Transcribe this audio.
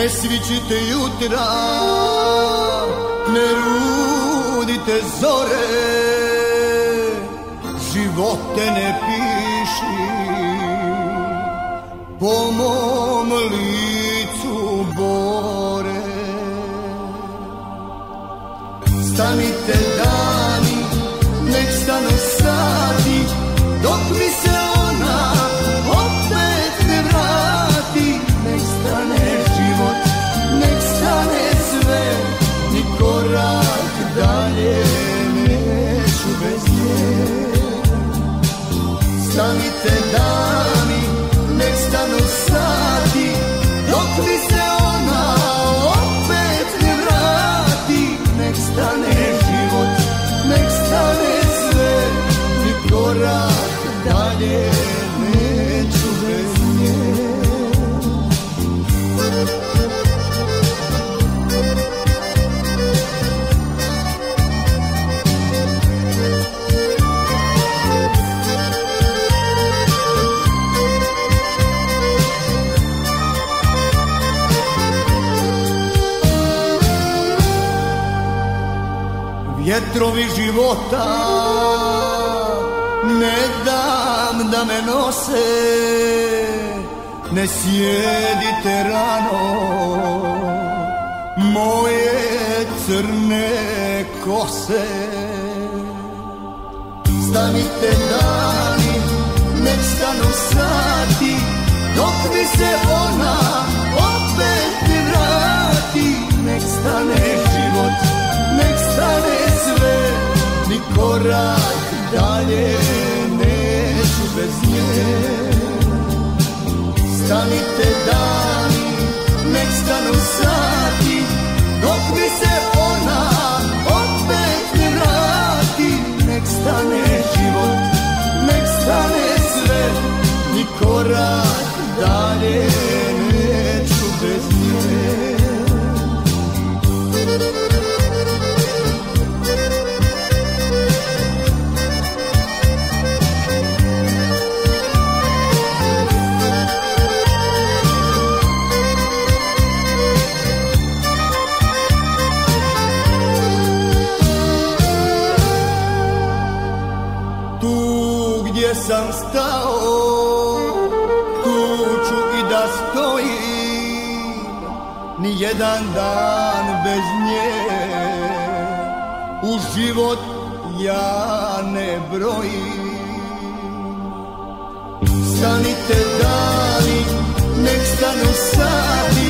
ne svićite jutra, ne rudite zore, živote ne piši po mom licu bore. Stanite dani, nek stanu sati, dok mi se ona opet ne vrati. Nek stane život, nek stane sve, ni korak dalje neću bez nje. Stanite dani, nek stanu sati, dok mi se ona opet ne vrati. Nek stane život, nek stane sve, ni korak dalje neću bez nje. Vjetrovi života ne dam da me nose, ne sjedite rano moje crne kose. Stanite dani, nek stanu sati, dok mi se ona opet ne vrati. Nek stane život, nek stane sve, ni korak dalje neću bez nje. Stanite dani, nek stanu sati, dok mi se ona opet ne vrati. Nek stane život, nek stane sve, ni korak dalje neću bez nje. Sam stao, tu ću i da stojim, ni jedan dan bez nje u život ja ne brojim. Stanite dani, nek stanu sati,